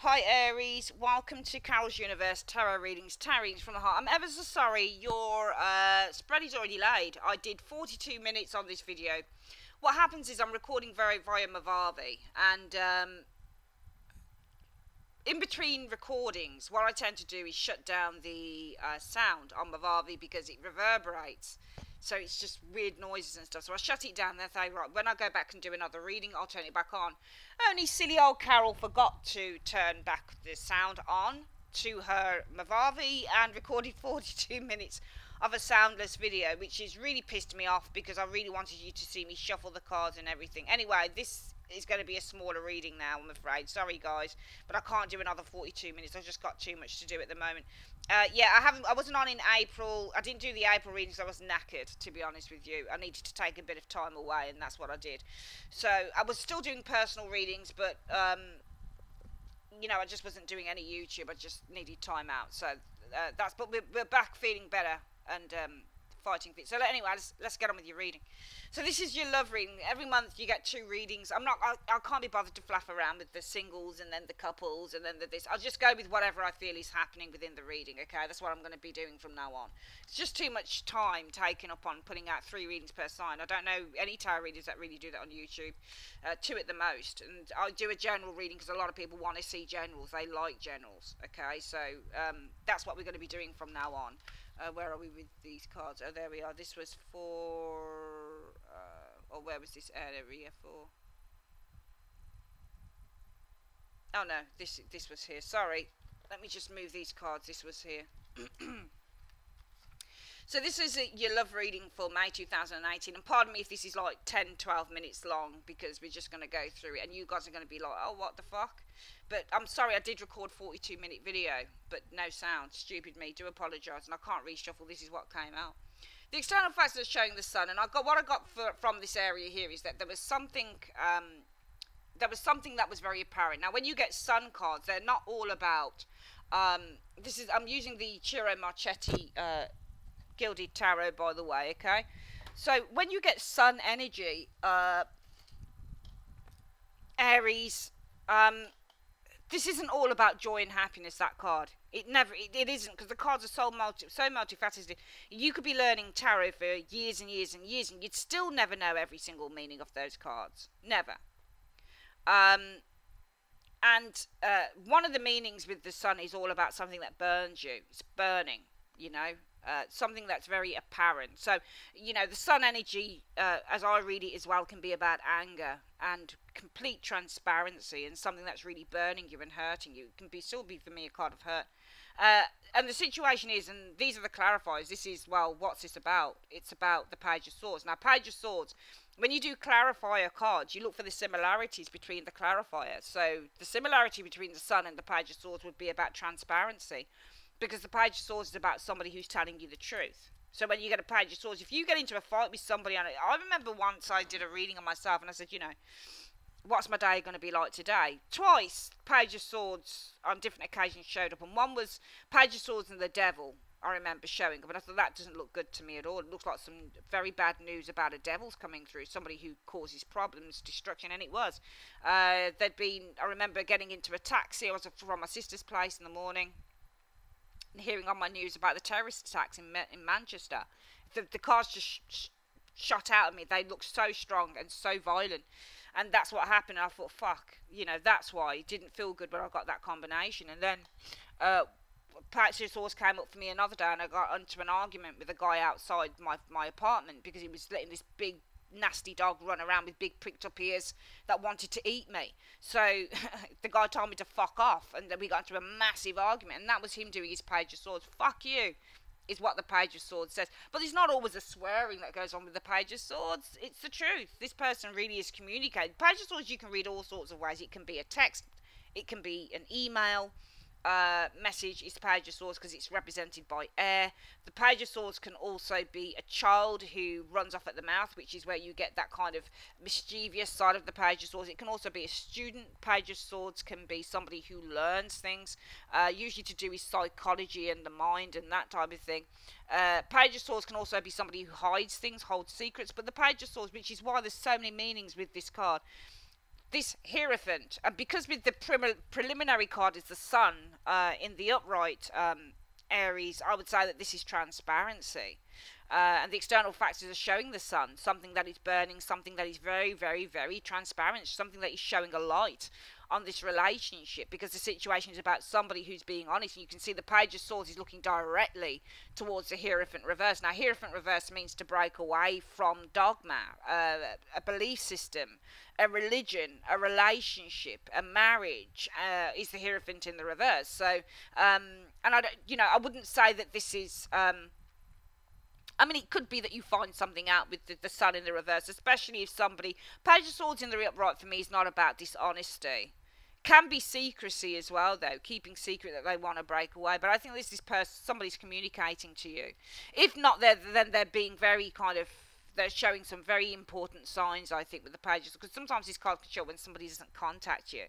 Hi Aries, welcome to Carol's Universe Tarot Readings, Tarot Readings from the Heart. I'm ever so sorry, your spread is already laid. I did 42 minutes on this video. What happens is I'm recording via Mavavi, and in between recordings, what I tend to do is shut down the sound on Mavavi because it reverberates. So it's just weird noises and stuff. So I shut it down. Then I say, right, when I go back and do another reading, I'll turn it back on. Only silly old Carol forgot to turn back the sound on to her Mavavi and recorded 42 minutes of a soundless video, which has really pissed me off because I really wanted you to see me shuffle the cards and everything. Anyway, this is going to be a smaller reading now, I'm afraid. Sorry, guys, but I can't do another 42 minutes. I've just got too much to do at the moment. Yeah, I wasn't on in April. I didn't do the April readings. I was knackered, to be honest with you. I needed to take a bit of time away, and that's what I did. So I was still doing personal readings, but you know, I just wasn't doing any YouTube. I just needed time out. So but we're back feeling better and fighting fit. So anyway, let's get on with your reading. So this is your love reading. Every month you get 2 readings. I can't be bothered to flaff around with the singles and then the couples and then this. I'll just go with whatever I feel is happening within the reading. Okay, that's what I'm going to be doing from now on. It's just too much time taken up on putting out 3 readings per sign. I don't know any tarot readers that really do that on YouTube. 2 at the most, and I do a general reading because a lot of people want to see generals. They like generals. Okay, so that's what we're going to be doing from now on. Where are we with these cards? Oh, there we are. This was for... or where was this area for? Oh, no. This was here. Sorry. Let me just move these cards. This was here. So this is your love reading for May 2018. And pardon me if this is like 10, 12 minutes long, because we're just going to go through it. And you guys are going to be like, oh, what the fuck? But I'm sorry, I did record 42-minute video, but no sound. Stupid me. Do apologise. And I can't reshuffle. This is what came out. The external factors are showing the sun. And what I got from this area here is that there was something... that was very apparent. Now, when you get sun cards, they're not all about... I'm using the Ciro Marchetti... Gilded Tarot, by the way, okay? So when you get sun energy, Aries, this isn't all about joy and happiness, that card. It isn't, because the cards are so multifaceted. You could be learning tarot for years and years and years, and you'd still never know every single meaning of those cards. Never. And one of the meanings with the sun is all about something that burns you. It's burning, you know. Something that's very apparent. So, you know, the sun energy, as I read it as well, can be about anger and complete transparency and something that's really burning you and hurting you. It can still be, for me, a card of hurt. And the situation is, and these are the clarifiers, this is, well, what's this about? It's about the Page of Swords. Now, Page of Swords, when you do clarifier cards, you look for the similarities between the clarifiers. So, the similarity between the sun and the Page of Swords would be about transparency. Because the Page of Swords is about somebody who's telling you the truth. So when you get a Page of Swords, if you get into a fight with somebody on it, I remember once I did a reading on myself and I said, you know, what's my day going to be like today? Twice, Page of Swords on different occasions showed up. And one was Page of Swords and the Devil, I remember showing up. And I thought, that doesn't look good to me at all. It looks like some very bad news about a devil's coming through. Somebody who causes problems, destruction. And it was. I remember getting into a taxi. I was from my sister's place in the morning. Hearing on my news about the terrorist attacks in Manchester. The cars just shot out at me. They looked so strong and so violent. And that's what happened. I thought, fuck, you know, that's why it didn't feel good when I got that combination. And then Page of Swords came up for me another day, and I got into an argument with a guy outside my apartment because he was letting this big nasty dog run around with big pricked up ears that wanted to eat me. So the guy told me to fuck off, and then we got into a massive argument, and that was him doing his Page of Swords. Fuck you is what the Page of Swords says. But there's not always a swearing that goes on with the Page of Swords. It's the truth. This person really is communicating. Page of Swords you can read all sorts of ways. It can be a text, it can be an email message. Is the Page of Swords because it's represented by air. The Page of Swords can also be a child who runs off at the mouth, which is where you get that kind of mischievous side of the Page of Swords. It can also be a student. Page of Swords can be somebody who learns things, usually to do with psychology and the mind and that type of thing. Page of Swords can also be somebody who hides things, holds secrets. But the Page of Swords, which is why there's so many meanings with this card, this Hierophant, and because with the preliminary card is the Sun in the upright Aries, I would say that this is transparency. And the external factors are showing the Sun, something that is burning, something that is very, very, very transparent, something that is showing a light on this relationship, because the situation is about somebody who's being honest. And you can see the Page of Swords is looking directly towards the Hierophant reverse. Now, Hierophant reverse means to break away from dogma, a belief system, a religion, a relationship, a marriage, is the Hierophant in the reverse. So, and I don't, I wouldn't say that this is. I mean, it could be that you find something out with the Sun in the reverse, especially if somebody. Page of Swords in the upright for me is not about dishonesty. Can be secrecy as well, though, keeping secret that they want to break away. But I think this is somebody's communicating to you. If not, then they're being very kind of. They're showing some very important signs, I think, with the pages, because sometimes this card can show when somebody doesn't contact you.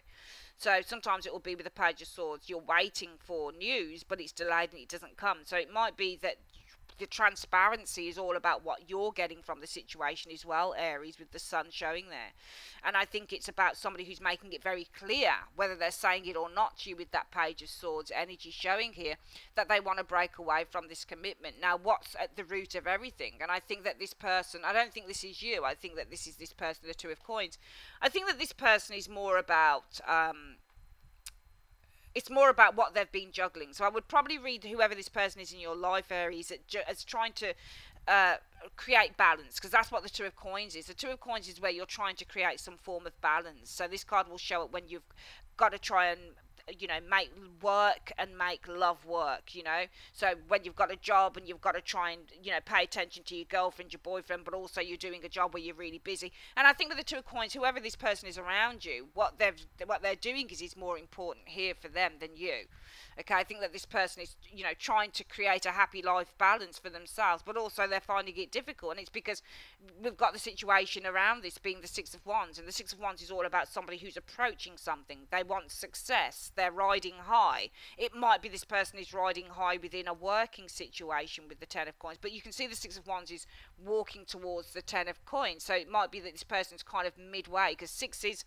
So sometimes it will be with the Page of Swords, you're waiting for news, but it's delayed and it doesn't come. So it might be that the transparency is all about what you're getting from the situation as well, Aries, with the Sun showing there. And I think it's about somebody who's making it very clear, whether they're saying it or not to you, with that Page of Swords energy showing here, that they want to break away from this commitment. Now, what's at the root of everything? And I think that this person, I don't think this is you, I think that this is this person, the Two of Coins. I think that this person is more about it's more about what they've been juggling. So I would probably read whoever this person is in your life, Aries, as trying to create balance, because that's what the Two of Coins is. The Two of Coins is where you're trying to create some form of balance. So this card will show it when you've got to try and make work and make love work, so when you've got a job and you've got to try and pay attention to your girlfriend, your boyfriend, but also you're doing a job where you're really busy. And I think with the Two of Coins, whoever this person is around you, what they're doing is more important here for them than you. Okay, I think that this person is, trying to create a happy life balance for themselves, but also they're finding it difficult. And it's because we've got the situation around this being the Six of Wands. And the Six of Wands is all about somebody who's approaching something. They want success. They're riding high. It might be this person is riding high within a working situation with the Ten of Coins. But you can see the Six of Wands is walking towards the Ten of Coins. So it might be that this person's kind of midway, because six is...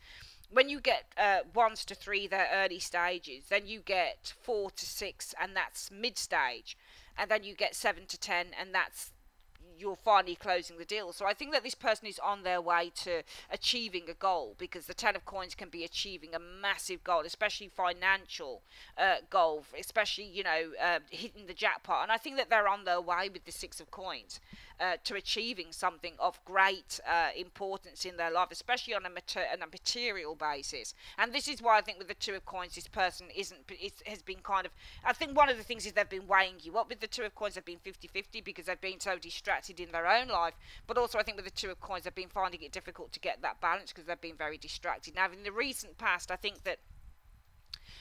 When you get 1 to 3, they're early stages. Then you get 4 to 6, and that's mid stage. And then you get 7 to 10, and that's you're finally closing the deal. So I think that this person is on their way to achieving a goal, because the Ten of Coins can be achieving a massive goal, especially financial goal, especially hitting the jackpot. And I think that they're on their way with the Six of Coins to achieving something of great importance in their life, especially on a material basis. And this is why I think with the Two of Coins, this person has been kind of, I think one of the things is they've been weighing you up. With the Two of Coins, they've been 50-50 because they've been so distracted in their own life. But also I think with the Two of Coins, they've been finding it difficult to get that balance because they've been very distracted. Now, in the recent past, I think that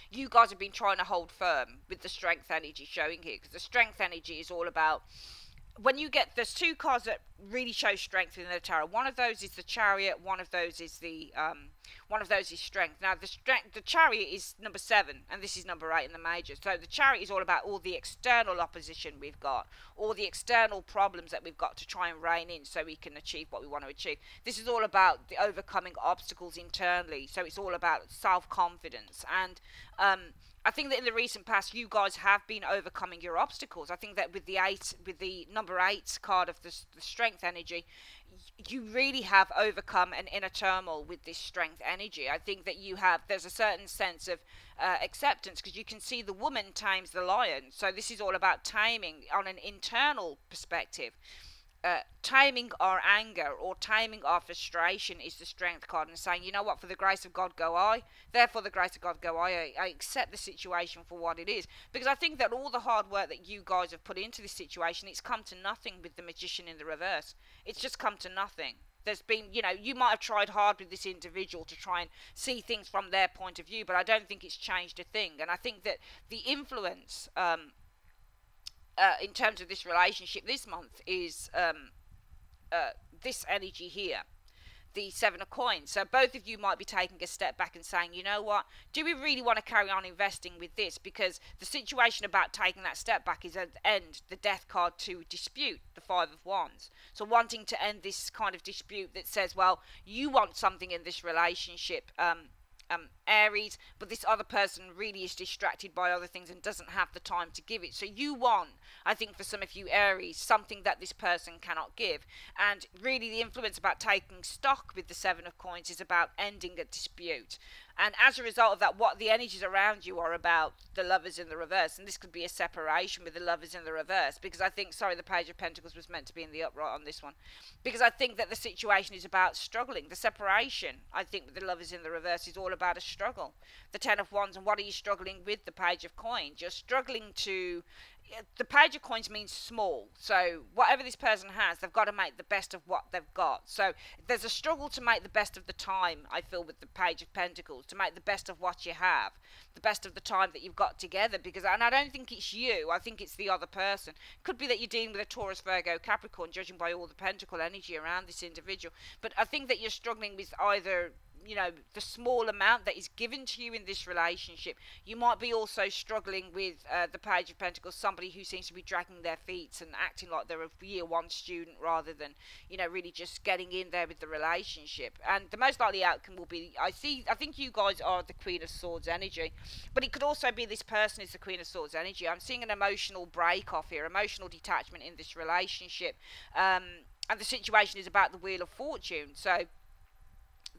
you guys have been trying to hold firm with the Strength energy showing here, because the Strength energy is all about, when you get, there's two cards that really show strength in the tarot. One of those is the Chariot. One of those is the Strength. Now the Chariot is number 7, and this is number 8 in the major. So the Chariot is all about all the external opposition we've got, all the external problems that we've got to try and rein in so we can achieve what we want to achieve. This is all about the overcoming obstacles internally. So it's all about self-confidence. And I think that in the recent past, you guys have been overcoming your obstacles. I think that with the number 8 card of the Strength energy, you really have overcome an inner turmoil with this Strength energy. I think that there's a certain sense of acceptance, because you can see the woman tames the lion. So this is all about taming on an internal perspective. Taming our anger or taming our frustration is the Strength card, and saying, you know what, for the grace of God go I, therefore the grace of God go I accept the situation for what it is. Because I think that all the hard work that you guys have put into this situation, it's come to nothing with the Magician in the reverse. It's just come to nothing. There's been, you might have tried hard with this individual to try and see things from their point of view, but I don't think it's changed a thing. And I think that the influence in terms of this relationship this month is this energy here. the Seven of Coins. So both of you might be taking a step back and saying, you know what, do we really want to carry on investing with this? Because the situation about taking that step back is at the end, the death card to dispute, the Five of Wands. So wanting to end this kind of dispute that says, well, you want something in this relationship, Aries, but this other person really is distracted by other things and doesn't have the time to give it. So you want, I think for some of you Aries, something that this person cannot give. And really the influence about taking stock with the Seven of Coins is about ending a dispute. And as a result of that, what the energies around you are about, the Lovers in the reverse, and this could be a separation with the Lovers in the reverse, because I think, sorry, the Page of Pentacles was meant to be in the upright on this one, because I think that the situation is about struggling. The separation, I think, with the Lovers in the reverse is all about a struggle. The Ten of Wands, and what are you struggling with? The Page of Coins. You're struggling to... The Page of Coins means small, so whatever this person has, they've got to make the best of what they've got. So there's a struggle to make the best of the time, I feel, with the Page of Pentacles, to make the best of what you have, the best of the time that you've got together, because, and I don't think it's you, I think it's the other person. Could be that you're dealing with a Taurus, Virgo, Capricorn, judging by all the pentacle energy around this individual, but I think that you're struggling with either, you know, the small amount that is given to you in this relationship. You might be also struggling with the Page of Pentacles, somebody who seems to be dragging their feet and acting like they're a year one student rather than, you know, really just getting in there with the relationship. And the most likely outcome will be, I think you guys are the Queen of Swords energy, but it could also be this person is the Queen of Swords energy. I'm seeing an emotional break off here, emotional detachment in this relationship, and the situation is about the Wheel of Fortune. So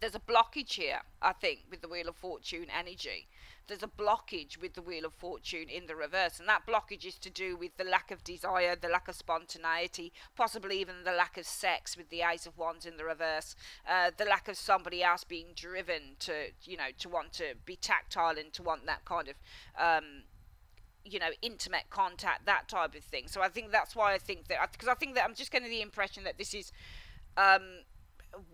there's a blockage here, I think, with the Wheel of Fortune energy. There's a blockage with the Wheel of Fortune in the reverse, and that blockage is to do with the lack of desire, the lack of spontaneity, possibly even the lack of sex with the Ace of Wands in the reverse, the lack of somebody else being driven to, you know, to want to be tactile and to want that kind of, you know, intimate contact, that type of thing. So I think that's why I think that, because I think that I'm just getting the impression that this is,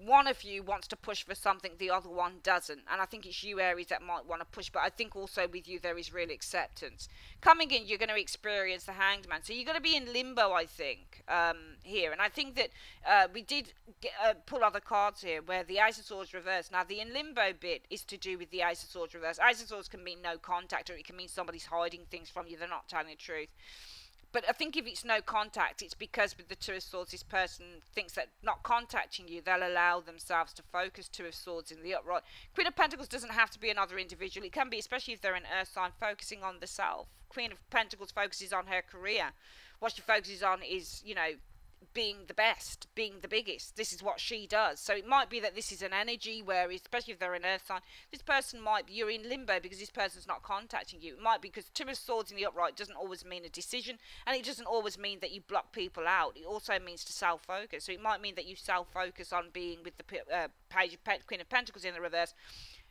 one of you wants to push for something, the other one doesn't, and I think it's you Aries that might want to push, but I think also with you there is real acceptance coming in. You're going to experience the Hanged Man, so you're going to be in limbo, I think, here. And I think that we did pull other cards here where the Ace of Swords reverse. Now the in limbo bit is to do with the Ace of Swords reverse. Ace of Swords can mean no contact, or it can mean somebody's hiding things from you, they're not telling the truth. But I think if it's no contact, it's because with the Two of Swords, this person thinks that not contacting you, they'll allow themselves to focus. Two of Swords in the upright. Queen of Pentacles doesn't have to be another individual. It can be, especially if they're an earth sign, focusing on the self. Queen of Pentacles focuses on her career. What she focuses on is, you know, being the best, being the biggest. This is what she does. So it might be that this is an energy where, especially if they're an earth sign, this person might be, you're in limbo because this person's not contacting you. It might be because Two of Swords in the upright doesn't always mean a decision, and it doesn't always mean that you block people out. It also means to self-focus. So it might mean that you self-focus on being with the Queen of Pentacles in the reverse.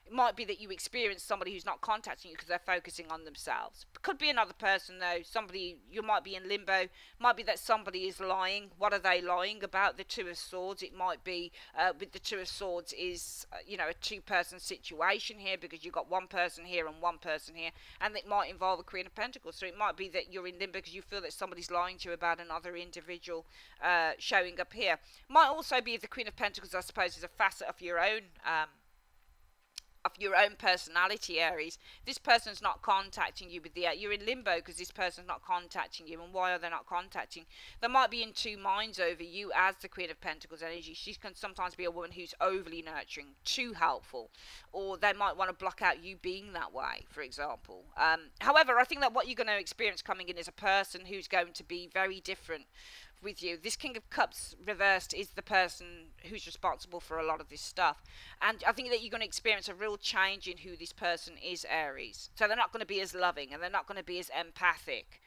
It might be that you experience somebody who's not contacting you because they're focusing on themselves. Could be another person though, somebody, you might be in limbo. Might be that somebody is lying. What are they lying about? The Two of Swords. It might be with the Two of Swords is, you know, a two-person situation here, because you've got one person here and one person here, and it might involve a Queen of Pentacles. So it might be that you're in limbo because you feel that somebody's lying to you about another individual showing up here. Might also be the Queen of Pentacles, I suppose, is a facet of your own personality, Aries. This person's not contacting you with the, you're in limbo because this person's not contacting you. And why are they not contacting? They might be in two minds over you as the Queen of Pentacles energy. She can sometimes be a woman who's overly nurturing, too helpful, or they might want to block out you being that way, for example. However, I think that what you're going to experience coming in is a person who's going to be very different with you. This King of Cups reversed is the person who's responsible for a lot of this stuff, and I think that you're going to experience a real change in who this person is, Aries. So they're not going to be as loving, and they're not going to be as empathic,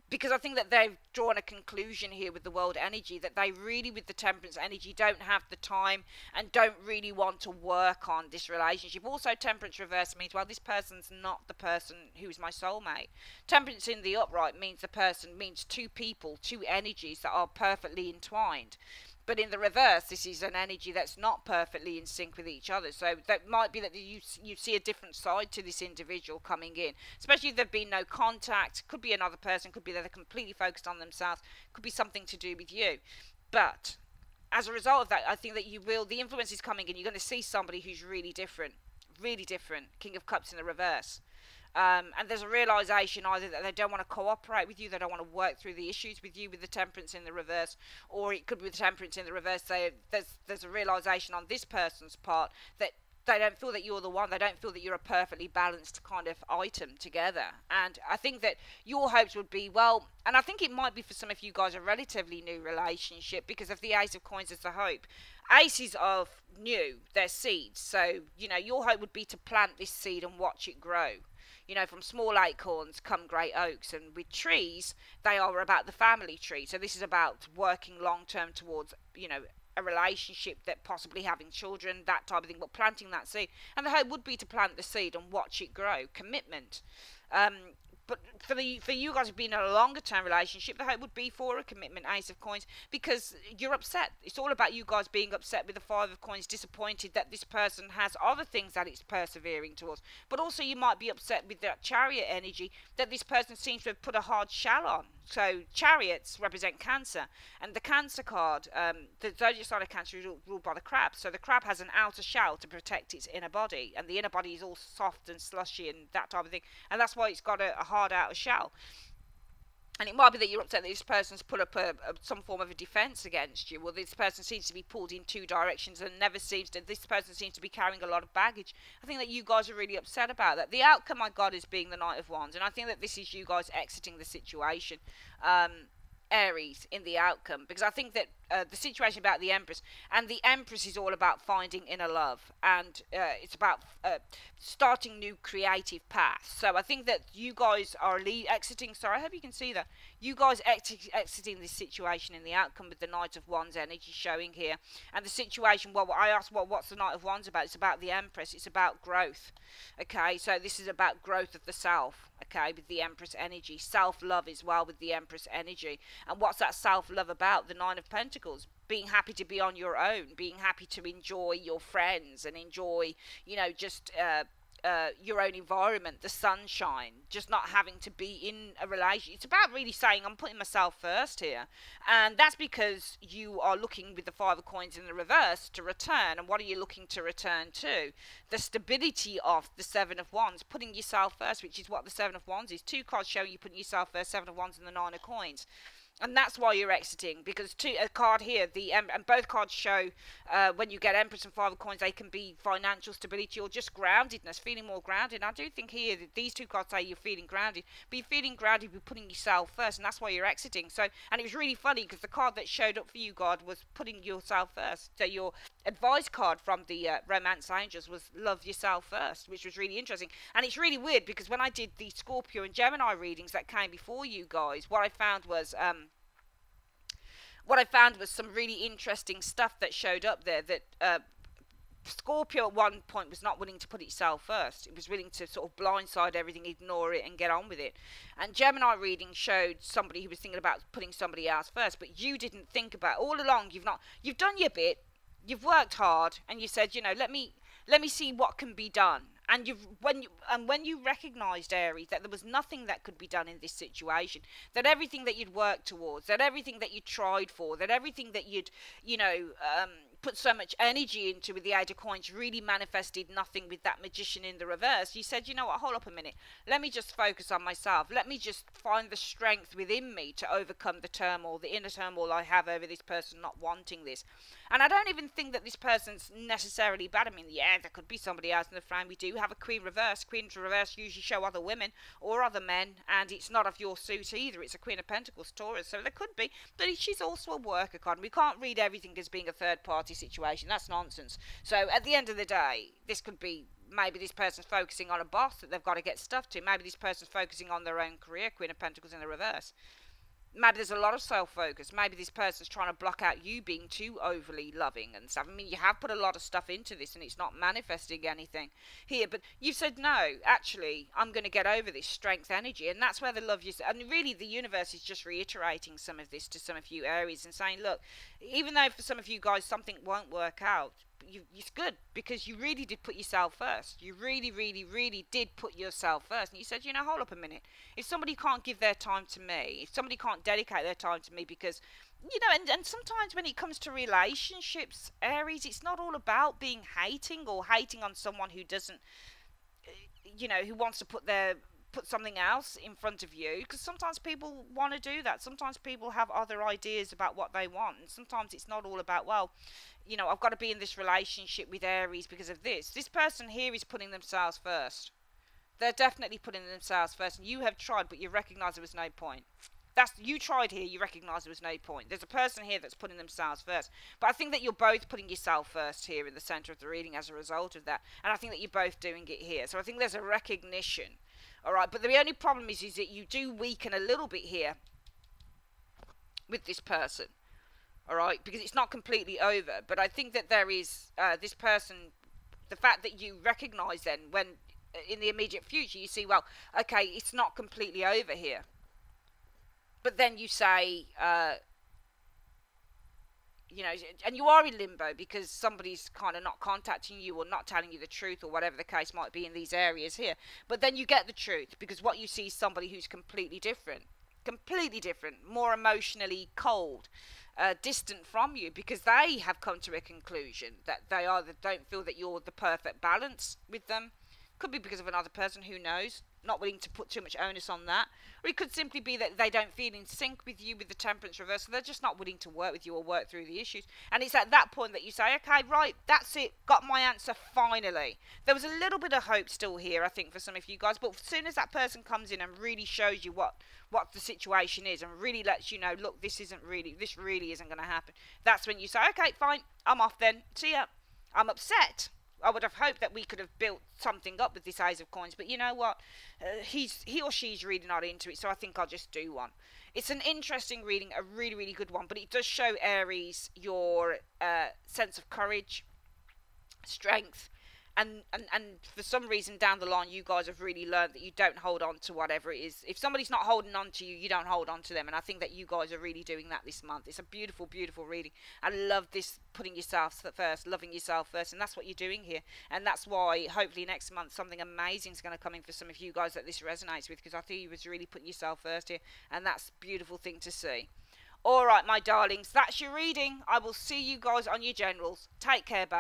because I think that they've drawn a conclusion here with the world energy that they really, with the Temperance energy, don't have the time and don't really want to work on this relationship. Also, Temperance reverse means, well, this person's not the person who's my soulmate. Temperance in the upright means the person, means two people, two energies that are perfectly entwined. But in the reverse, this is an energy that's not perfectly in sync with each other. So that might be that you see a different side to this individual coming in. Especially if there's been no contact. Could be another person. Could be that they're completely focused on themselves. Could be something to do with you. But as a result of that, I think that the influence is coming, and you're going to see somebody who's really different. King of Cups in the reverse. And there's a realization either that they don't want to cooperate with you, they don't want to work through the issues with you with the Temperance in the reverse, or it could be the Temperance in the reverse. There's a realization on this person's part that they don't feel that you're the one. They don't feel that you're a perfectly balanced kind of item together. And I think that your hopes would be, well, and I think it might be for some of you guys a relatively new relationship because of the Ace of Coins as the hope. Aces of new, they're seeds. So, your hope would be to plant this seed and watch it grow. From small acorns come great oaks. And with trees, they are about the family tree. So this is about working long term towards, a relationship, that possibly having children, that type of thing, but planting that seed. And the hope would be to plant the seed and watch it grow. Commitment. But for you guys who've been in a longer term relationship, the hope would be for a commitment, Ace of Coins, because you're upset. It's all about you guys being upset with the Five of Coins, disappointed that this person has other things that it's persevering towards. But also you might be upset with that Chariot energy, that this person seems to have put a hard shell on. So chariots represent Cancer, and the Cancer card, the zodiac sign of Cancer is ruled by the crab. So the crab has an outer shell to protect its inner body, and the inner body is all soft and slushy and that type of thing, and that's why it's got a hard outer shell. And it might be that you're upset that this person's put up some form of a defense against you. Well, this person seems to be pulled in two directions and this person seems to be carrying a lot of baggage. I think that you guys are really upset about that. The outcome, my God, is being the Knight of Wands. And I think that this is you guys exiting the situation. Aries in the outcome, because I think that the situation about the Empress, and the Empress is all about finding inner love, and it's about starting new creative paths. So I think that you guys are exiting, sorry, I hope you can see that, you guys exiting this situation in the outcome with the Knight of Wands energy showing here. And the situation, well, I asked, what's the Knight of Wands about? It's about the Empress, it's about growth. Okay, so this is about growth of the self, okay, with the Empress energy. Self-love as well with the Empress energy. And what's that self-love about? The Nine of Pentacles. Being happy to be on your own. Being happy to enjoy your friends and enjoy, just your own environment, the sunshine, just not having to be in a relationship. It's about really saying, I'm putting myself first here. And that's because you are looking with the Five of Coins in the reverse to return. And what are you looking to return to? The stability of the Seven of Wands, putting yourself first, which is what the Seven of Wands is. Two cards showing you putting yourself first, Seven of Wands and the Nine of Coins. And that's why you're exiting, because a card here, and both cards show when you get Empress and Five of Coins, they can be financial stability or just groundedness, feeling more grounded. And I do think here that these two cards say you're feeling grounded, but you're feeling grounded with putting yourself first, and that's why you're exiting. So, and it was really funny because the card that showed up for you, God, was putting yourself first. So your advice card from the Romance Angels was love yourself first, which was really interesting. And it's really weird because when I did the Scorpio and Gemini readings that came before you guys, what I found was some really interesting stuff that showed up there, that Scorpio at one point was not willing to put itself first. It was willing to sort of blindside everything, ignore it and get on with it. And Gemini reading showed somebody who was thinking about putting somebody else first, but you didn't think about it. All along you've done your bit, you've worked hard, and you said, let me see what can be done. And when you recognised, Aries, that there was nothing that could be done in this situation, that everything that you'd worked towards, that everything that you tried for, that everything that you'd put so much energy into with the Eight of Coins really manifested nothing with that Magician in the reverse, you said, you know what, hold up a minute, let me just focus on myself, let me just find the strength within me to overcome the turmoil, the inner turmoil I have over this person not wanting this. And I don't even think that this person's necessarily bad. I mean, yeah, there could be somebody else in the frame. We do have a Queen reverse. Queens reverse usually show other women or other men, and it's not of your suit either. It's a Queen of Pentacles, Taurus, so there could be. But she's also a worker card. We can't read everything as being a third-party situation. That's nonsense. So at the end of the day, this could be maybe this person's focusing on a boss that they've got to get stuff to. Maybe this person's focusing on their own career, Queen of Pentacles in the reverse. Maybe there's a lot of self-focus. Maybe this person's trying to block out you being too overly loving and stuff. I mean, you have put a lot of stuff into this and it's not manifesting anything here. But you've said, no, actually, I'm going to get over this strength energy. And that's where the love you... And really, the universe is just reiterating some of this to some of you, Aries, and saying, look, even though for some of you guys something won't work out, it's good because you really did put yourself first. You really, really, really did put yourself first. And you said, hold up a minute. If somebody can't give their time to me, if somebody can't dedicate their time to me because, you know, and sometimes when it comes to relationships, Aries, it's not all about being hating or hating on someone who doesn't, you know, who wants to put something else in front of you, because sometimes people want to do that. Sometimes people have other ideas about what they want, and sometimes it's not all about, well, you know, I've got to be in this relationship with Aries because of this person here is putting themselves first. They're definitely putting themselves first, and you have tried, but you recognize there was no point. That's, you tried here, you recognize there was no point. There's a person here that's putting themselves first, but I think that you're both putting yourself first here in the center of the reading as a result of that, and I think that you're both doing it here. So I think there's a recognition. All right, but the only problem is that you do weaken a little bit here with this person. All right, because it's not completely over, but I think that there is this person, the fact that you recognize then when in the immediate future you see, well, okay, it's not completely over here, but then you say, you know, and you are in limbo because somebody's kind of not contacting you or not telling you the truth or whatever the case might be in these areas here. But then you get the truth because what you see is somebody who's completely different, more emotionally cold, distant from you, because they have come to a conclusion that they either don't feel that you're the perfect balance with them. Could be because of another person, who knows, not willing to put too much onus on that. Or it could simply be that they don't feel in sync with you with the temperance reverse, so they're just not willing to work with you or work through the issues. And it's at that point that you say, okay, right, that's it, got my answer finally. There was a little bit of hope still here, I think, for some of you guys, but as soon as that person comes in and really shows you what the situation is and really lets you know, look, this really isn't going to happen, that's when you say, okay, fine, I'm off then, see ya. I'm upset. I would have hoped that we could have built something up with this Ace of Coins, but you know what? He or she's really not into it, so I think I'll just do one. It's an interesting reading, a really, really good one, but it does show, Aries, your sense of courage, strength, and for some reason down the line you guys have really learned that you don't hold on to whatever it is. If somebody's not holding on to you, you don't hold on to them, and I think that you guys are really doing that this month. It's a beautiful, beautiful reading. I love this, putting yourself first, loving yourself first, and that's what you're doing here, and that's why hopefully next month something amazing is going to come in for some of you guys that this resonates with, because I think you was really putting yourself first here, and that's a beautiful thing to see. Alright, my darlings, that's your reading. I will see you guys on your generals. Take care, babe.